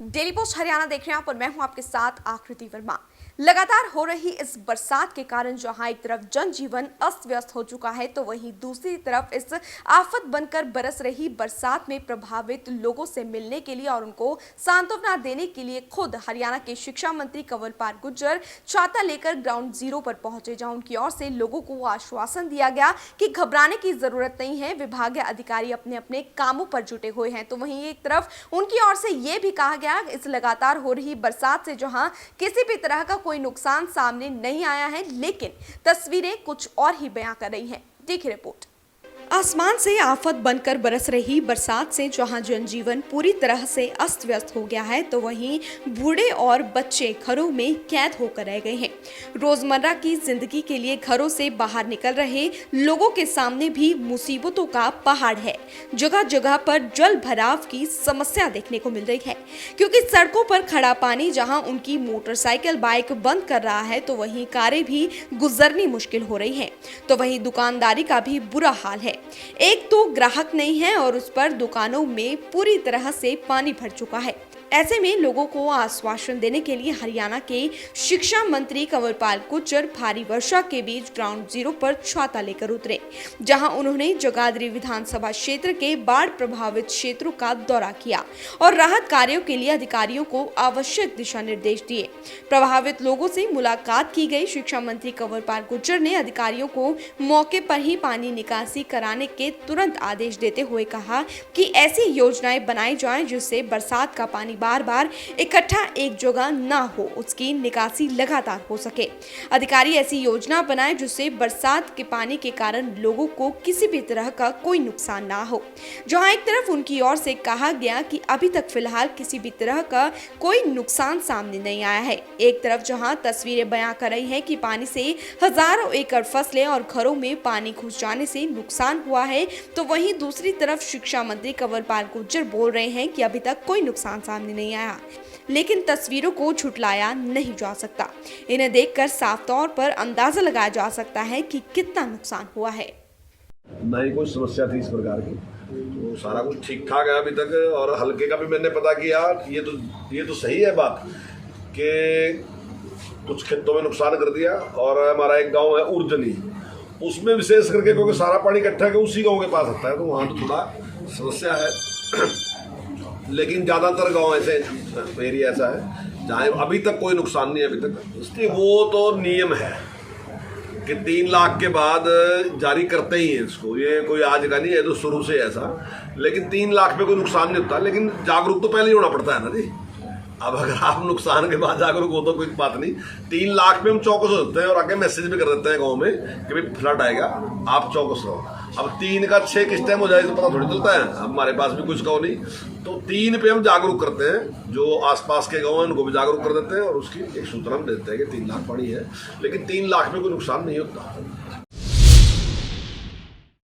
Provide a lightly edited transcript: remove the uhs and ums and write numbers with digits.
Daily post Haryana देख रहे हैं आप और मैं हूं आपके साथ आकृति वर्मा। लगातार हो रही इस बरसात के कारण जहां एक तरफ जनजीवन अस्त व्यस्त हो चुका है तो वहीं दूसरी तरफ इस आफत बनकर बरस रही बरसात में प्रभावित लोगों से मिलने के लिए और उनको सांत्वना देने के लिए खुद हरियाणा के शिक्षा मंत्री कंवरपाल गुर्जर छाता लेकर ग्राउंड जीरो पर पहुंचे, जहां उनकी ओर से लोगों को आश्वासन दिया गया कि घबराने की जरूरत नहीं है, विभागीय अधिकारी अपने अपने कामों पर जुटे हुए हैं। तो वहीं एक तरफ उनकी ओर से यह भी कहा गया इस लगातार हो रही बरसात से जहां किसी भी तरह का कोई नुकसान सामने नहीं आया है, लेकिन तस्वीरें कुछ और ही बयां कर रही हैं। देखिए रिपोर्ट। आसमान से आफत बनकर बरस रही बरसात से जहां जनजीवन पूरी तरह से अस्त व्यस्त हो गया है तो वहीं बूढ़े और बच्चे घरों में कैद होकर रह गए हैं। रोजमर्रा की जिंदगी के लिए घरों से बाहर निकल रहे लोगों के सामने भी मुसीबतों का पहाड़ है। जगह जगह पर जल भराव की समस्या देखने को मिल रही है, क्योंकि सड़कों पर खड़ा पानी जहां उनकी मोटरसाइकिल बाइक बंद कर रहा है तो वहीं कारें भी गुजरनी मुश्किल हो रही है। तो वहीं दुकानदारी का भी बुरा हाल है। एक तो ग्राहक नहीं है और उस पर दुकानों में पूरी तरह से पानी भर चुका है। ऐसे में लोगों को आश्वासन देने के लिए हरियाणा के शिक्षा मंत्री कंवरपाल गुर्जर भारी वर्षा के बीच ग्राउंड जीरो पर छाता लेकर उतरे, जहां उन्होंने जगाधरी विधानसभा क्षेत्र के बाढ़ प्रभावित क्षेत्रों का दौरा किया और राहत कार्यों के लिए अधिकारियों को आवश्यक दिशा निर्देश दिए। प्रभावित लोगों से मुलाकात की गई। शिक्षा मंत्री कंवरपाल गुर्जर ने अधिकारियों को मौके पर ही पानी निकासी कराने के तुरंत आदेश देते हुए कहा कि ऐसी योजनाएं बनाई जाएं जिससे बरसात का पानी बार बार इकट्ठा एक जगह ना हो, उसकी निकासी लगातार हो सके। अधिकारी ऐसी योजना बनाए जिससे बरसात के पानी के कारण लोगों को किसी भी तरह का कोई नुकसान ना हो। जहां एक तरफ उनकी ओर से कहा गया कि अभी तक फिलहाल किसी भी तरह का कोई नुकसान सामने नहीं आया है, एक तरफ जहां तस्वीरें बयां कर रही हैं कि पानी से हजारों एकड़ फसलें और घरों में पानी घुस जाने से नुकसान हुआ है, तो वहीं दूसरी तरफ शिक्षा मंत्री कंवरपाल गुर्जर बोल रहे हैं कि अभी तक कोई नुकसान सामने नहीं आया, लेकिन तस्वीरों को झुटलाया नहीं जा सकता। इन्हें देखकर साफ तौर पर अंदाजा लगाया जा सकता है कि कितना नुकसान हुआ है। नहीं कोई समस्या थी इस प्रकार की, तो सारा कुछ ठीक ठाक है अभी तक। और हल्के का भी मैंने पता किया, ये तो सही है बात कि कुछ खेतों में नुकसान कर दिया। और हमारा एक गांव है उर्जनी, उसमें विशेष करके क्योंकि सारा पानी इकट्ठा है उसी गांव के पास आता है, तो वहाँ तो थोड़ा समस्या है। लेकिन ज़्यादातर गांव ऐसे एरिया ऐसा है जहाँ अभी तक कोई नुकसान नहीं है अभी तक। इसलिए वो तो नियम है कि 3 लाख के बाद जारी करते ही हैं इसको, ये कोई आज का नहीं है, तो शुरू से ऐसा। लेकिन 3 लाख पे कोई नुकसान नहीं होता, लेकिन जागरूक तो पहले ही होना पड़ता है ना जी। अब अगर आप नुकसान के बाद जागरूक हो तो कोई बात नहीं। 3 लाख पे हम चौकस होते हैं और आगे मैसेज भी कर देते हैं गांव में कि भाई फ्लड आएगा, आप चौकस रहो। अब 3 का 6 किस टाइम हो जाए तो पता थोड़ी चलता है, हमारे पास भी कुछ गाँव नहीं। तो 3 पे हम जागरूक करते हैं, जो आसपास के गाँव हैं उनको भी जागरूक कर देते हैं और उसकी एक सूचना हम देते हैं कि 3 लाख पानी है, लेकिन 3 लाख में कोई नुकसान नहीं होता।